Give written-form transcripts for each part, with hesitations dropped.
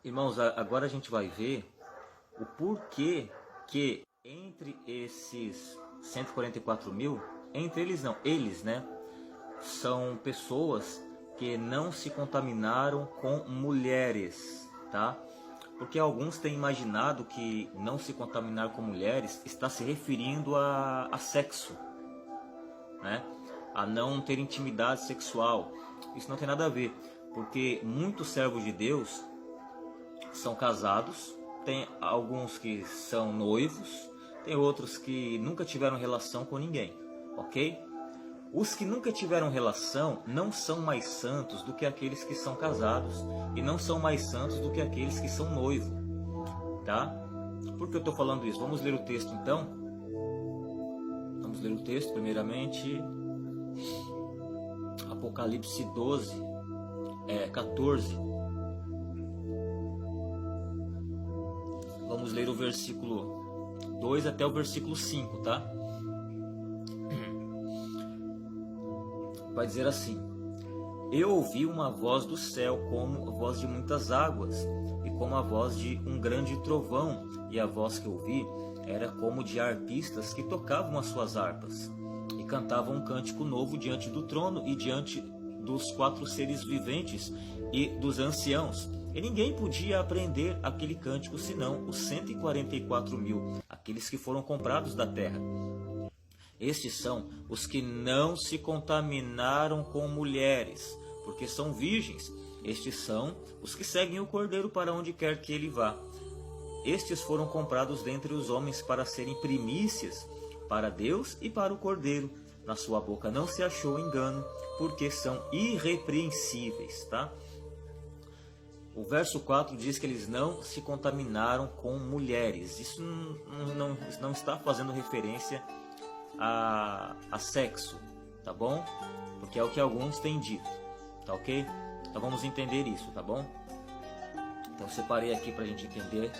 Irmãos, agora a gente vai ver o porquê que entre esses 144 mil, entre eles não, eles, né, são pessoas que não se contaminaram com mulheres, tá? Porque alguns têm imaginado que não se contaminar com mulheres está se referindo a sexo, né? A não ter intimidade sexual. Isso não tem nada a ver, porque muitos servos de Deus são casados, tem alguns que são noivos, tem outros que nunca tiveram relação com ninguém, ok? Os que nunca tiveram relação não são mais santos do que aqueles que são casados e não são mais santos do que aqueles que são noivos, tá? Por que eu estou falando isso? Vamos ler o texto então. Vamos ler o texto primeiramente. Apocalipse 12, 14. Vamos ler o versículo 2 até o versículo 5, tá? Vai dizer assim: Eu ouvi uma voz do céu como a voz de muitas águas e como a voz de um grande trovão, e a voz que ouvi era como de harpistas que tocavam as suas harpas e cantavam um cântico novo diante do trono e diante dos 4 seres viventes e dos anciãos. E ninguém podia aprender aquele cântico senão os 144 mil, aqueles que foram comprados da terra. Estes são os que não se contaminaram com mulheres, porque são virgens. Estes são os que seguem o Cordeiro para onde quer que ele vá. Estes foram comprados dentre os homens para serem primícias para Deus e para o Cordeiro. Na sua boca não se achou engano, porque são irrepreensíveis, tá? O verso 4 diz que eles não se contaminaram com mulheres. Isso não está fazendo referência a sexo, tá bom? Porque é o que alguns têm dito, tá ok? Então vamos entender isso, tá bom? Então separei aqui para a gente entender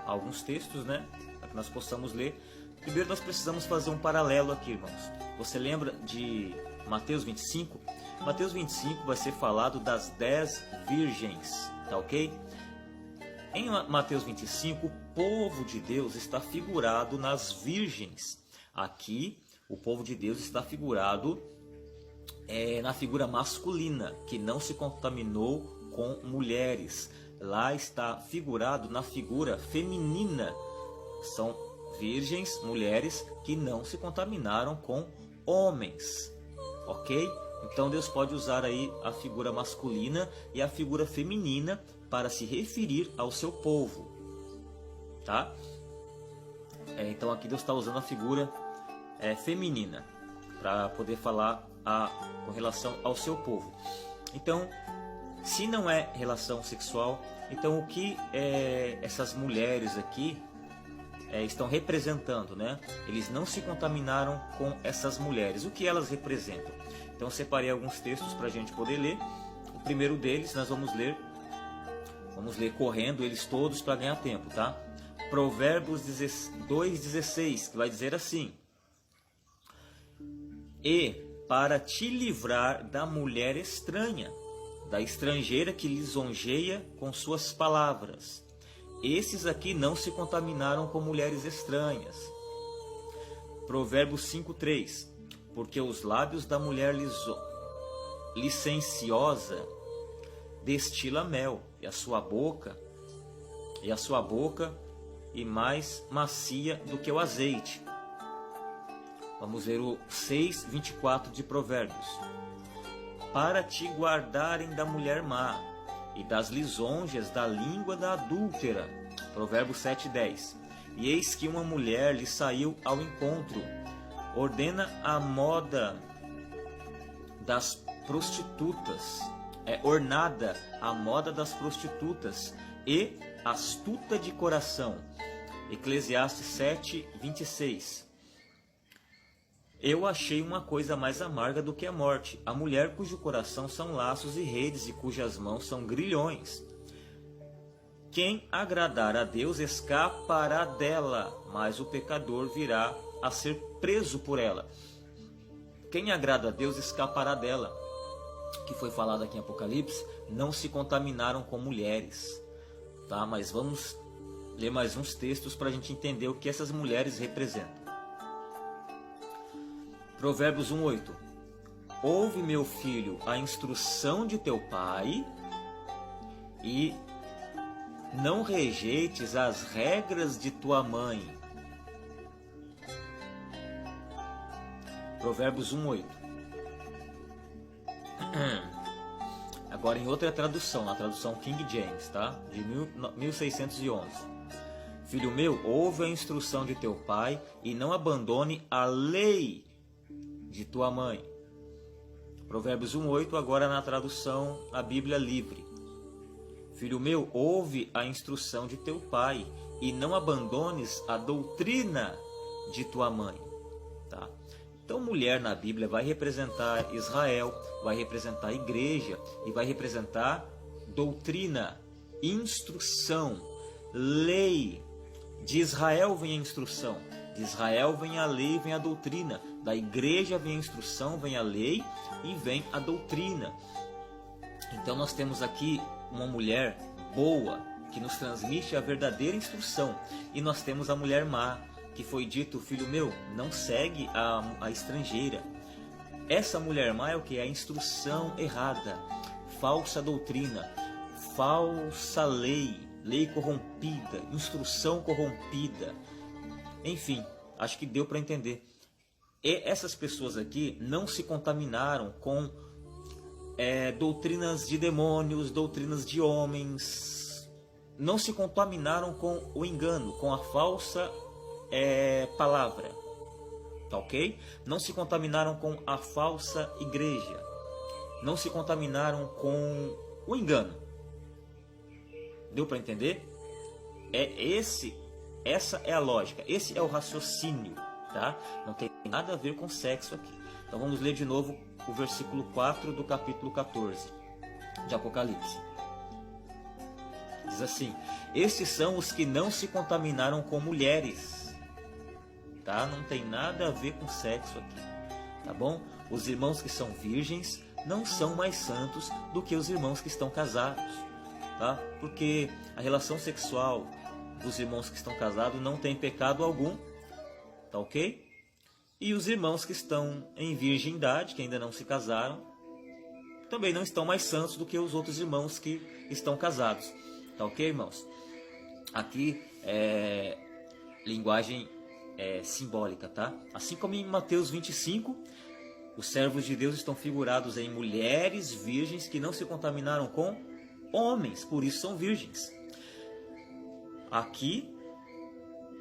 alguns textos, né? Para que nós possamos ler. Primeiro nós precisamos fazer um paralelo aqui, irmãos. Você lembra de Mateus 25? Mateus 25 vai ser falado das 10 virgens, tá ok? Em Mateus 25, o povo de Deus está figurado nas virgens. Aqui, o povo de Deus está figurado na figura masculina, que não se contaminou com mulheres. Lá está figurado na figura feminina. São virgens, mulheres, que não se contaminaram com homens. Ok? Então Deus pode usar aí a figura masculina e a figura feminina para se referir ao seu povo. Tá? Então aqui Deus está usando a figura feminina para poder falar com relação ao seu povo. Então, se não é relação sexual, então o que essas mulheres aqui estão representando, né? Eles não se contaminaram com essas mulheres. O que elas representam? Então, eu separei alguns textos para a gente poder ler. O primeiro deles nós vamos ler correndo eles todos para ganhar tempo, tá? Provérbios 2,16, que vai dizer assim: E para te livrar da mulher estranha, da estrangeira que lisonjeia com suas palavras. Esses aqui não se contaminaram com mulheres estranhas. Provérbios 5,3. Porque os lábios da mulher licenciosa destila mel, e a sua boca e mais macia do que o azeite. Vamos ver o 6,24 de Provérbios. Para te guardarem da mulher má e das lisonjas da língua da adúltera. Provérbios 7,10. E eis que uma mulher lhe saiu ao encontro, ordena a moda das prostitutas, ornada a moda das prostitutas e astuta de coração. Eclesiastes 7,26. Eu achei uma coisa mais amarga do que a morte, a mulher cujo coração são laços e redes e cujas mãos são grilhões. Quem agradar a Deus escapará dela, mas o pecador virá a ser preso por ela. Quem agrada a Deus escapará dela. Que foi falado aqui em Apocalipse, não se contaminaram com mulheres. tá? Mas vamos ler mais uns textos para a gente entender o que essas mulheres representam. Provérbios 1:8. Ouve, meu filho, a instrução de teu pai e não rejeites as regras de tua mãe. Provérbios 1:8. Agora em outra tradução, na tradução King James, tá? De 1611. Filho meu, ouve a instrução de teu pai e não abandone a lei de tua mãe. Provérbios 1:8, agora na tradução a Bíblia Livre. Filho meu, ouve a instrução de teu pai e não abandones a doutrina de tua mãe. Tá? Então, mulher na Bíblia vai representar Israel, vai representar a igreja e vai representar doutrina, instrução, lei. De Israel vem a instrução, de Israel vem a lei, vem a doutrina. Da igreja vem a instrução, vem a lei e vem a doutrina. Então nós temos aqui uma mulher boa, que nos transmite a verdadeira instrução. E nós temos a mulher má, que foi dito, filho meu, não segue a estrangeira. Essa mulher má é o que? É a instrução errada, falsa doutrina, falsa lei, lei corrompida, instrução corrompida. Enfim, acho que deu para entender. E essas pessoas aqui não se contaminaram com doutrinas de demônios, doutrinas de homens. Não se contaminaram com o engano, com a falsa palavra. Tá ok? Não se contaminaram com a falsa igreja. Não se contaminaram com o engano. Deu para entender? Essa é a lógica, esse é o raciocínio, tá? Não tem nada a ver com sexo aqui. Então vamos ler de novo o versículo 4 do capítulo 14 de Apocalipse. Diz assim: estes são os que não se contaminaram com mulheres, tá? Não tem nada a ver com sexo aqui, tá bom? Os irmãos que são virgens não são mais santos do que os irmãos que estão casados, tá? Porque a relação sexual dos irmãos que estão casados não tem pecado algum, tá ok? E os irmãos que estão em virgindade, que ainda não se casaram, também não estão mais santos do que os outros irmãos que estão casados, tá ok, irmãos? Aqui é linguagem simbólica, tá? Assim como em Mateus 25, os servos de Deus estão figurados em mulheres virgens que não se contaminaram com homens, por isso são virgens. Aqui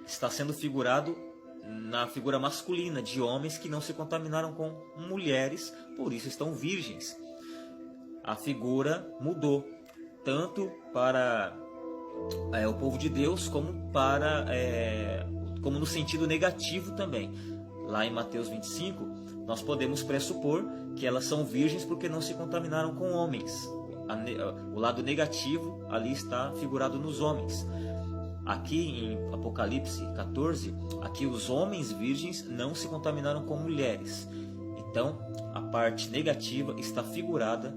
está sendo figurado na figura masculina de homens que não se contaminaram com mulheres, por isso estão virgens. A figura mudou, tanto para o povo de Deus, como no sentido negativo também. Lá em Mateus 25, nós podemos pressupor que elas são virgens porque não se contaminaram com homens. O lado negativo ali está figurado nos homens. Aqui em Apocalipse 14, aqui os homens virgens não se contaminaram com mulheres. Então, a parte negativa está figurada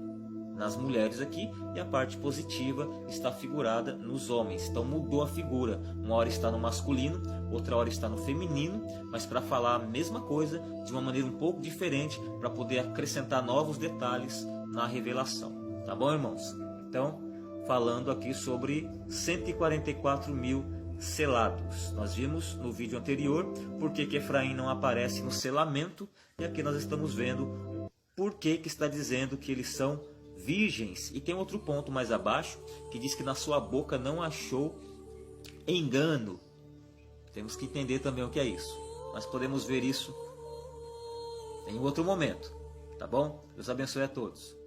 nas mulheres aqui e a parte positiva está figurada nos homens. Então mudou a figura. Uma hora está no masculino, outra hora está no feminino, mas para falar a mesma coisa de uma maneira um pouco diferente, para poder acrescentar novos detalhes na revelação. Tá bom, irmãos? Então, falando aqui sobre 144 mil selados. Nós vimos no vídeo anterior por que Efraim não aparece no selamento, e aqui nós estamos vendo por que está dizendo que eles são virgens. E tem outro ponto mais abaixo que diz que na sua boca não achou engano. Temos que entender também o que é isso, mas podemos ver isso em outro momento, tá bom? Deus abençoe a todos.